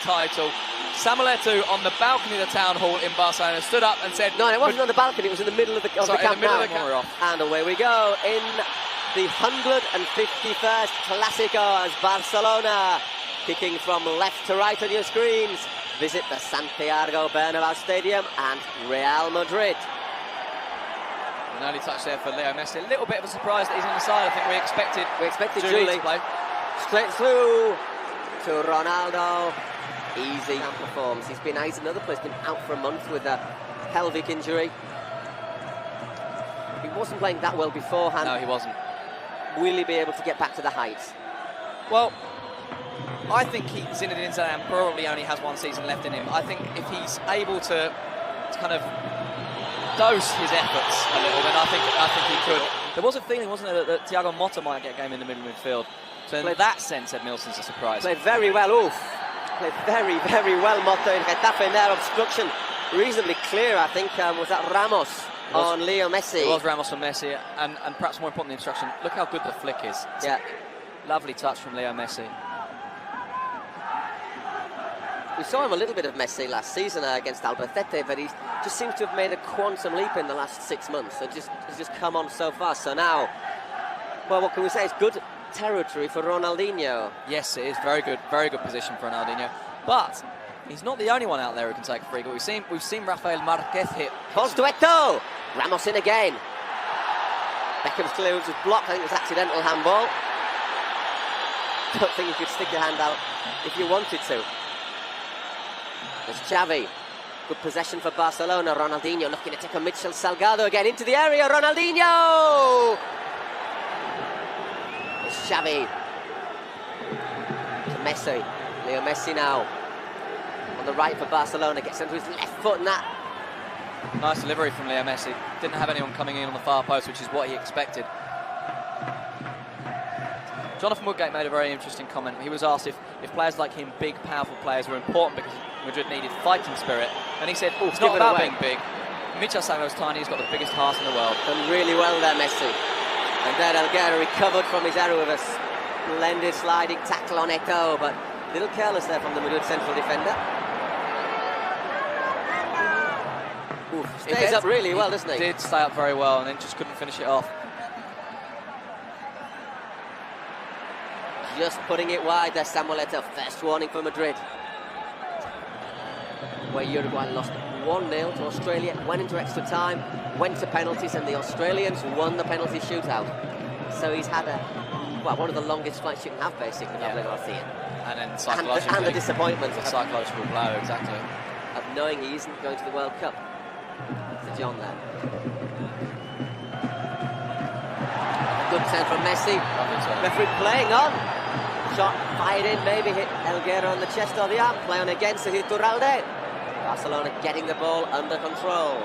title. Samuel Eto'o on the balcony of the town hall in Barcelona stood up and said... No, it wasn't on the balcony, it was in the middle of the, Camp Nou. And away we go in the 151st Clásico as Barcelona, kicking from left to right on your screens, visit the Santiago Bernabéu Stadium and Real Madrid. An early touch there for Leo Messi. A little bit of a surprise that he's on the side. I think we expected Julie to play. Straight through to Ronaldo. Easy performance. He's another player. He's been out for a month with a pelvic injury. He wasn't playing that well beforehand. No, he wasn't. Will he be able to get back to the heights? Well, I think Zinedine Zidane probably only has one season left in him. I think if he's able to kind of dose his efforts a little, then I think he could. There was a feeling, wasn't there, that Thiago Motta might get a game in the middle midfield. So in that sense, Ed Milson's a surprise. Played very well, played very, very well, Motta in Getafe in their obstruction. Reasonably clear, I think, was that Ramos on Leo Messi. It was Ramos on Messi, and perhaps more important, the instruction. Look how good the flick is. Yeah. Lovely touch from Leo Messi. We saw him a little bit of Messi last season against Albacete, but he just seems to have made a quantum leap in the last 6 months. So he's just come on so fast. So now, well, what can we say? It's good territory for Ronaldinho. Yes, it is very good position for Ronaldinho. But he's not the only one out there who can take a free goal. We've seen Rafael Marquez hit. Falls to Eto'o. Ramos in again. Beckham's clearance was blocked. I think it was accidental handball. Don't think you could stick your hand out if you wanted to. There's Xavi. Good possession for Barcelona. Ronaldinho looking to take on Mitchell Salgado again into the area. Ronaldinho! It's Xavi. To Messi. Leo Messi now. On the right for Barcelona. Gets onto his left foot and that. Nice delivery from Leo Messi. Didn't have anyone coming in on the far post, which is what he expected. Jonathan Woodgate made a very interesting comment. He was asked if players like him, big, powerful players, were important because Madrid needed fighting spirit. And he said, it's not about being big. Mitchell Sango's tiny, he's got the biggest heart in the world. Done really well there, Messi. And then Elguera recovered from his error with a splendid sliding tackle on Eto'o, but a little careless there from the Madrid central defender. Stays up really well, doesn't he? He did stay up very well and then just couldn't finish it off. Just putting it wide there, Samuel Eto'o. First warning for Madrid. Where Uruguay lost 1-0 to Australia, went into extra time, went to penalties, and the Australians won the penalty shootout. So he's had one of the longest flights you can have, basically, Pablo Garcia. And then psychologically. And the disappointment. The psychological blow, exactly. Of knowing he isn't going to the World Cup. To John there. Good turn from Messi. Referee playing on. Shot fired in, maybe hit Elguera on the chest or the arm. Play on again, so Iturralde. Barcelona getting the ball under control.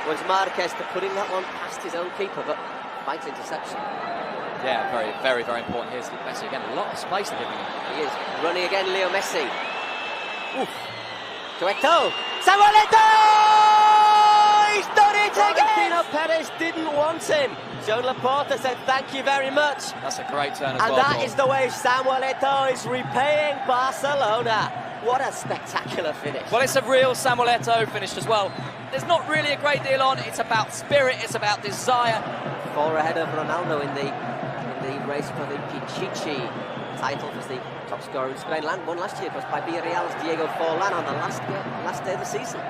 Was Marquez to putting that one past his own keeper, but fights interception. Yeah, very, very, very important. Here's Messi again. A lot of space they're giving him. He is running again, Leo Messi. Oof. To Eto'o. Samuel Eto'o! He's done it again! Perez didn't want him. Joan Laporta said thank you very much. That's a great turn as well. And that is the way Samuel Eto'o is repaying Barcelona. What a spectacular finish. Well, it's a real Samuel Eto'o finish as well. There's not really a great deal on. It's about spirit, it's about desire. 4 ahead of Ronaldo in the race for the Pichichi title as the top scorer in Spain. Won last year, was by Villarreal's Diego Forlan on the last day of the season.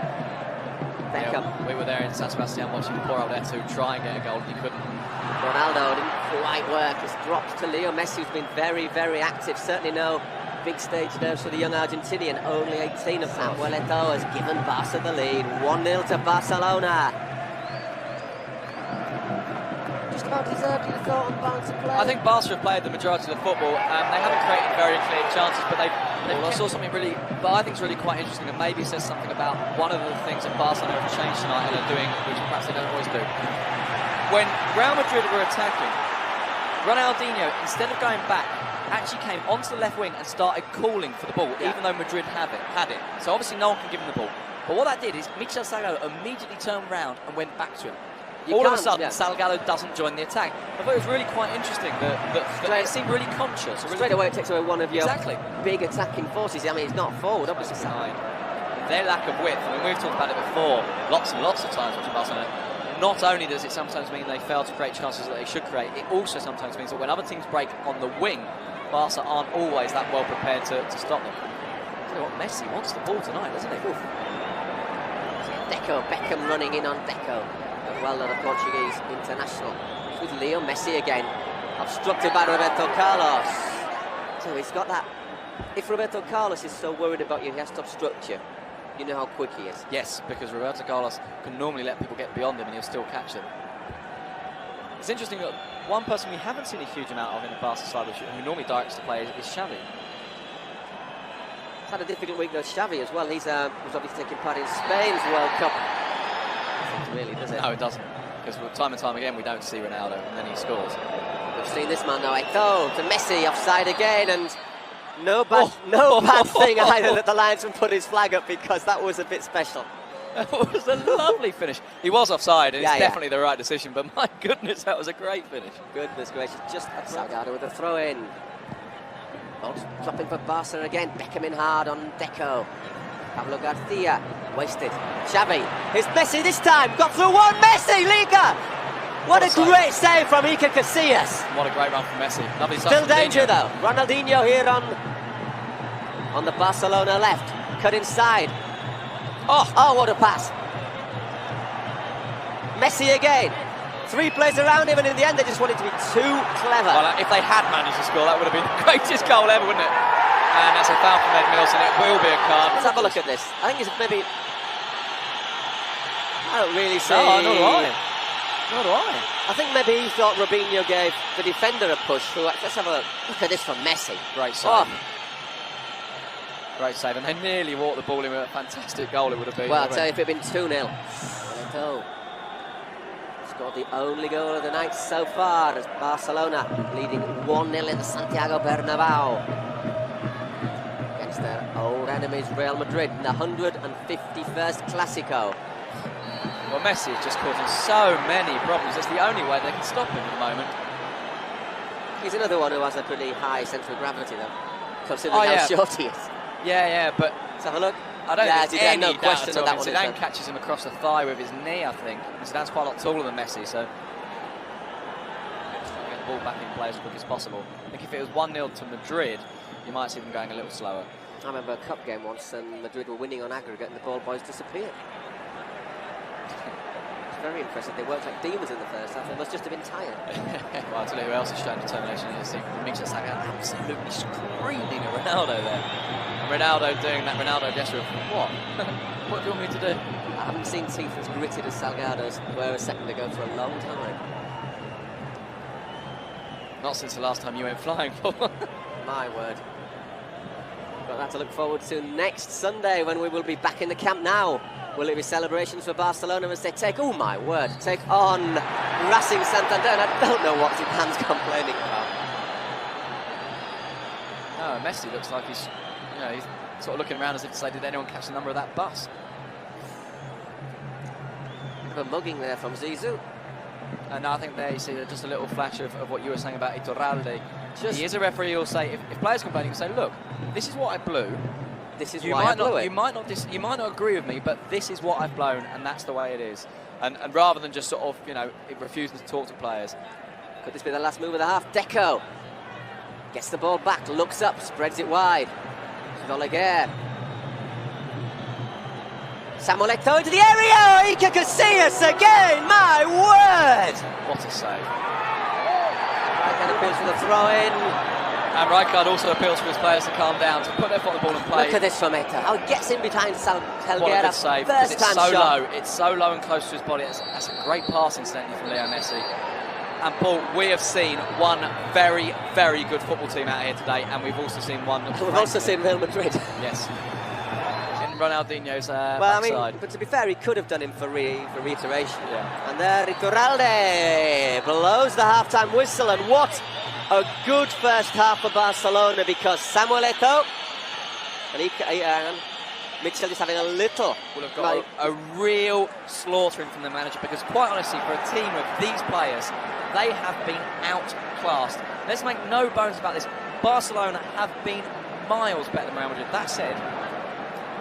Beckham. Yeah, we were there in San Sebastian watching poor old Eto'o try and get a goal, and he couldn't. Ronaldo didn't quite work. It's dropped to Leo Messi, who's been very, very active. Certainly no big stage nerves for the young Argentinian. Only 18 of Samuel Eto'o has given Barca the lead. 1-0 to Barcelona. Just about deserved, you thought, on balance of play? I think Barca have played the majority of the football. They haven't created very clear chances, but I saw something really, but I think it's really quite interesting, and maybe says something about one of the things that Barcelona have changed tonight and are doing, which perhaps they don't always do. When Real Madrid were attacking, Ronaldinho, instead of going back, actually came onto the left wing and started calling for the ball, even though Madrid had it. So obviously no one can give him the ball. But what that did is Mitchell Salgado immediately turned round and went back to him. all of a sudden, Salgado doesn't join the attack. I thought it was really quite interesting that it seemed really conscious. Straight away it takes away one of your big attacking forces. I mean, it's not forward, obviously. Their lack of width, I mean, we've talked about it before lots and lots of times watching Barcelona. Not only does it sometimes mean they fail to create chances that they should create, it also sometimes means that when other teams break on the wing, Barca aren't always that well prepared to stop them. You know what, Messi wants the ball tonight, doesn't he? Beckham running in on Deco. Well done, the Portuguese international. With Leo Messi again. Obstructed by Roberto Carlos. So he's got that. If Roberto Carlos is so worried about you, he has to obstruct you. You know how quick he is. Yes, because Roberto Carlos can normally let people get beyond him and he'll still catch them. It's interesting that one person we haven't seen a huge amount of in the Barca side who normally directs the play is Xavi. He's had a difficult week though, Xavi as well. He's was obviously taking part in Spain's World Cup. It really, does it? No, it doesn't. Because time and time again we don't see Ronaldo and then he scores. We've seen this man now, Eto'o to Messi, offside again, and no bad thing either that the linesman put his flag up, because that was a bit special. That was a lovely finish. He was offside, and it's definitely the right decision, but my goodness, that was a great finish. Goodness gracious, just Salgado with a throw-in. Dropping for Barca again, Beckham in hard on Deco. Pablo Garcia, wasted. Xavi, here's Messi this time, got through one, Messi, Liga! What a great save from Iker Casillas. What a great run from Messi. Lovely stuff. Still danger though. Ronaldinho here on the Barcelona left. Cut inside. Oh, what a pass. Messi again. 3 players around him, and in the end they just wanted to be too clever. Well, if they had managed to score, that would have been the greatest goal ever, wouldn't it? And that's a foul from Ed Milson. It will be a card. Let's have a look at this. I think it's maybe... I don't really see... No, nor do I. Nor do I. I think maybe he thought Robinho gave the defender a push. Let's have a look at this from Messi. Great save. Great save, and they nearly walked the ball in with a fantastic goal it would have been. Well, I'll tell you, if it had been 2-0. Eto'o scored the only goal of the night so far, as Barcelona leading 1-0 in the Santiago Bernabeu against their old enemies Real Madrid in the 151st Clásico. Well, Messi is just causing so many problems. It's the only way they can stop him at the moment. He's another one who has a pretty high centre of gravity, though, considering how short he is. Yeah, but let's have a look. I don't think there's no question on that one. Zidane catches him across the thigh with his knee, I think. And Zidane's quite a lot taller than Messi, so get the ball back in play as quick as possible. I think if it was 1-0 to Madrid, you might see them going a little slower. I remember a cup game once, and Madrid were winning on aggregate, and the ball boys disappeared. Very impressive. They worked like demons in the first half. They must just have been tired. Well, I'll tell you who else has shown determination in this team. Mitchell Salgado absolutely screaming at Ronaldo there. And Ronaldo doing that Ronaldo gesture of, what? What do you want me to do? I haven't seen teeth as gritted as Salgado's were a second ago for a long time. Not since the last time you went flying, Paul. My word. Got that to look forward to next Sunday, when we will be back in the Camp Nou. Will it be celebrations for Barcelona as they take on Racing Santander? And I don't know what Zidane's complaining about. No, Messi looks like he's sort of looking around as if to say, did anyone catch the number of that bus? Bit of a mugging there from Zizou. And I think there you see just a little flash of what you were saying about Iturralde. He is a referee who'll say, if players complain, he can say, look, this is what I blew. This is why I blew it. You might not agree with me, but this is what I've blown, and that's the way it is. And rather than just sort of, refusing to talk to players. Could this be the last move of the half? Deco gets the ball back, looks up, spreads it wide. Oleguer. Samuel Eto'o into the area. Iker Casillas again. My word! What a save! Rijkaard appeals for the throw-in. And Rijkaard also appeals for his players to calm down, to put their foot on the ball and play. Look at this from Eto'o. How he gets in behind Helguera. What a good save, because it's so shot. low. It's so low and close to his body. That's a great pass, incidentally, from Leo Messi. And Paul, we have seen one very, very good football team out here today, and we've also seen one. We've also seen Real Madrid. Yes. In Ronaldinho's backside. But to be fair, he could have done him for reiteration. Yeah. And there, Iturralde blows the half-time whistle, and what a good first half for Barcelona, because Samuel Eto'o and Mitchell just having a little... Will have got a real slaughtering from the manager, because quite honestly, for a team of these players, they have been outclassed. Let's make no bones about this. Barcelona have been miles better than Real Madrid. That said,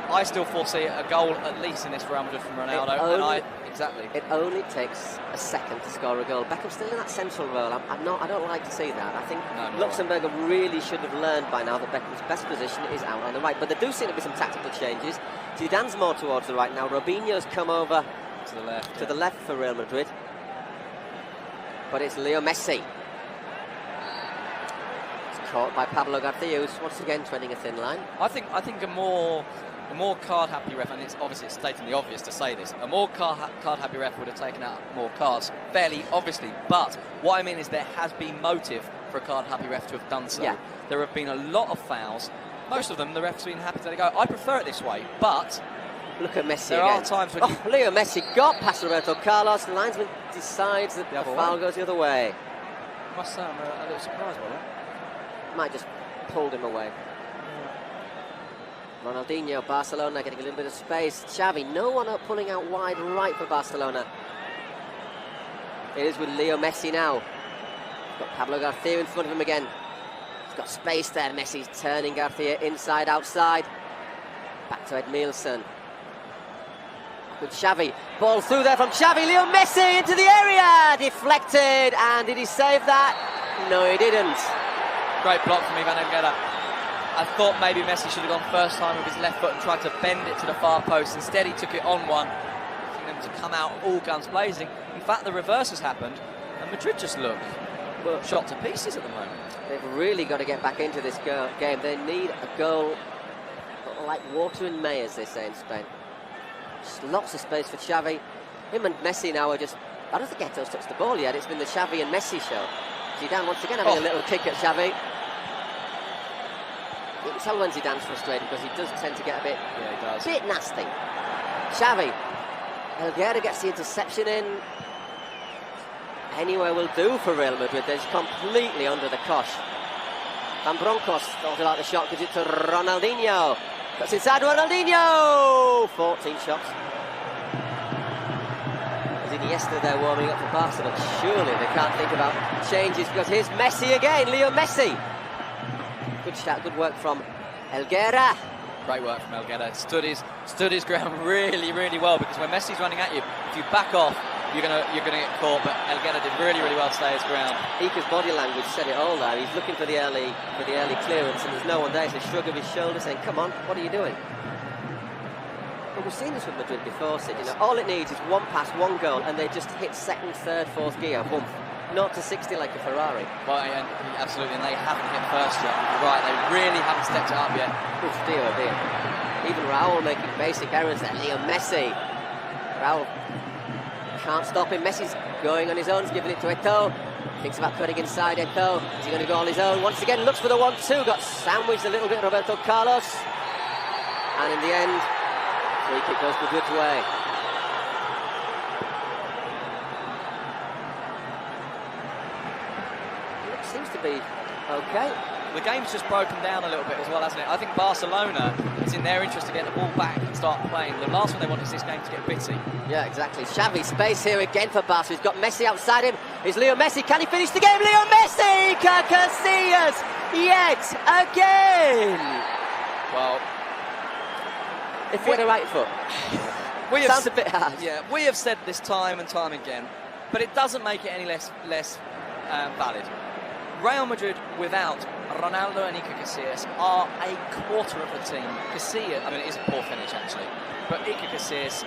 I still foresee a goal at least in this Real Madrid from Ronaldo. Exactly. It only takes a second to score a goal. Beckham's still in that central role. I don't like to see that. I think Luxembourg really should have learned by now that Beckham's best position is out on the right. But there do seem to be some tactical changes. Zidane's more towards the right now. Robinho's come over to the left for Real Madrid. But it's Leo Messi. It's caught by Pablo Garcia, who's once again treading a thin line. I think a more card-happy ref, and it's stating the obvious to say this, a more card-happy ref would have taken out more cards, fairly obviously, but what I mean is there has been motive for a card-happy ref to have done so. Yeah. There have been a lot of fouls. Most of them, the ref's been happy to let it go. I prefer it this way, but... Look at Messi there again. Are times when Leo Messi got past Roberto Carlos. The linesman decides that the foul goes the other way. I must say, I'm a little surprised by that. Might just pulled him away. Ronaldinho, Barcelona getting a little bit of space. Xavi, no one up pulling out wide right for Barcelona. It is with Leo Messi now. Got Pablo Garcia in front of him again. He's got space there. Messi's turning Garcia inside, outside. Back to Edmilson. With Xavi. Ball through there from Xavi. Leo Messi into the area. Deflected. And did he save that? No, he didn't. Great block from Ivan Elguera. I thought maybe Messi should have gone first time with his left foot and tried to bend it to the far post. Instead, he took it on one, expecting them to come out all guns blazing. In fact, the reverse has happened, and Madrid just look shot to pieces at the moment. They've really got to get back into this game. They need a goal like water in May, as they say in Spain. Just lots of space for Xavi. Him and Messi now are just... I don't think Eto's touched the ball yet. It's been the Xavi and Messi show. Zidane once again having a little kick at Xavi. You can tell when Zidane's frustrated because he does tend to get a bit, bit nasty. Xavi. Elguera gets the interception in. Anywhere will do for Real Madrid. They're just completely under the cosh. Van Bronckhorst thought about the shot, gives it to Ronaldinho. That's inside Ronaldinho! 14 shots. As Iniesta there warming up for Barca, but surely they can't think about changes because here's Messi again, Leo Messi. Good shot, good work from Elguera. Great work from Elguera. Stood his ground really, really well, because when Messi's running at you, if you back off, you're gonna get caught. But Elguera did really, really well to stay his ground. Ika's body language said it all there. He's looking for the early clearance, and there's no one there. It's a shrug of his shoulders saying, "Come on, what are you doing?" But we've seen this with Madrid before, Sid. You know, all it needs is one pass, one goal, and they just hit second, third, fourth gear. Boom. Not to 60 like a Ferrari. Well, absolutely, and they haven't hit first yet. You're right, they really haven't stepped it up yet. Oof, dear, oh dear. Even Raul making basic errors there. Leo Messi. Raul can't stop him. Messi's going on his own. He's giving it to Eto'o. Thinks about cutting inside Eto'o. Is he going to go on his own? Once again, looks for the 1-2. Got sandwiched a little bit, Roberto Carlos. And in the end, free kick goes Madrid's way. Seems to be okay. The game's just broken down a little bit as well, hasn't it? I think Barcelona, it's in their interest to get the ball back and start playing. The last one they want is this game to get bitty. Yeah, exactly. Xavi, space here again for Barca. He's got Messi outside him. Is Leo Messi? Can he finish the game? Leo Messi! Casillas! Yet again! Well, if he had a right foot. Sounds a bit harsh. Yeah, we have said this time and time again, but it doesn't make it any less valid. Real Madrid without Ronaldo and Iker Casillas are a quarter of the team. Casillas, I mean, it is a poor finish actually, but Iker Casillas,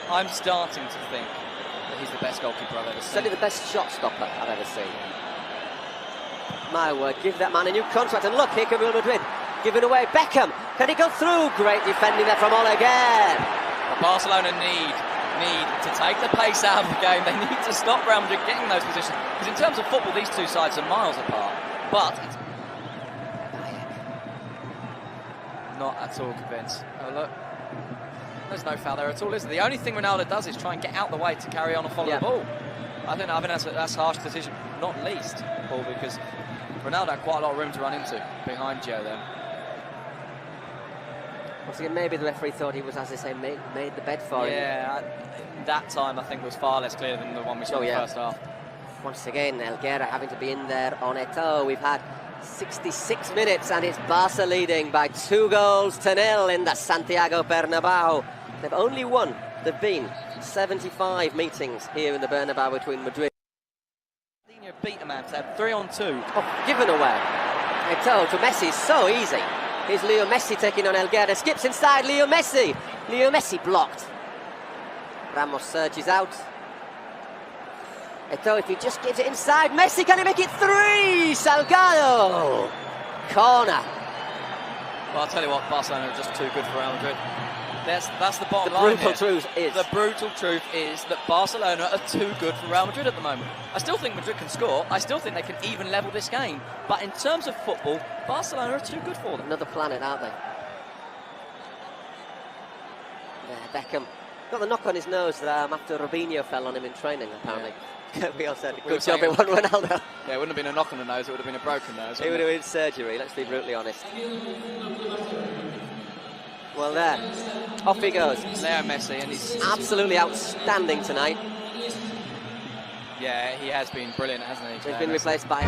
I'm starting to think that he's the best goalkeeper I've ever seen. Certainly the best shot stopper I've ever seen. My word, give that man a new contract. And look, here comes Real Madrid, giving away Beckham. Can he go through? Great defending there from Ole again. But Barcelona need to take the pace out of the game. They need to stop Real Madrid getting those positions. Because in terms of football, these two sides are miles apart. But it's not at all convinced. Oh, look. There's no foul there at all, is there? The only thing Ronaldo does is try and get out the way to carry on and follow the ball. I think that's a harsh decision, not least, Paul, because Ronaldo had quite a lot of room to run into behind Gio there. Once again, maybe the referee thought he was, as they say, made the bed for him. Yeah, that time I think was far less clear than the one we saw in the first half. Once again, Elguera having to be in there on Eto'o. We've had 66 minutes and it's Barca leading by 2-0 in the Santiago Bernabeu. They've only won. There've been 75 meetings here in the Bernabeu between Madrid. Beat a man, 3-on-2. Oh, given away. Eto'o to Messi, so easy. Here's Leo Messi taking on Elguera. Skips inside, Leo Messi. Leo Messi blocked. Ramos surges out. Eto'o, if he just gives it inside, Messi, can he make it 3? Salgado. Corner. Well, I'll tell you what, Barcelona are just too good for Real Madrid. That's the bottom The line. brutal truth is. The brutal truth is that Barcelona are too good for Real Madrid at the moment. I still think Madrid can score. I still think they can even level this game. But in terms of football, Barcelona are too good for them. Another planet, aren't they? Yeah, Beckham got the knock on his nose after Robinho fell on him in training, apparently. Yeah. We all said, good job it wasn't Ronaldo. Yeah, it wouldn't have been a knock on the nose, it would have been a broken nose. It would have been surgery, let's be brutally honest. Well, there, off he goes. Leo Messi, and he's absolutely outstanding tonight. Yeah, he has been brilliant, hasn't he? He's been replaced by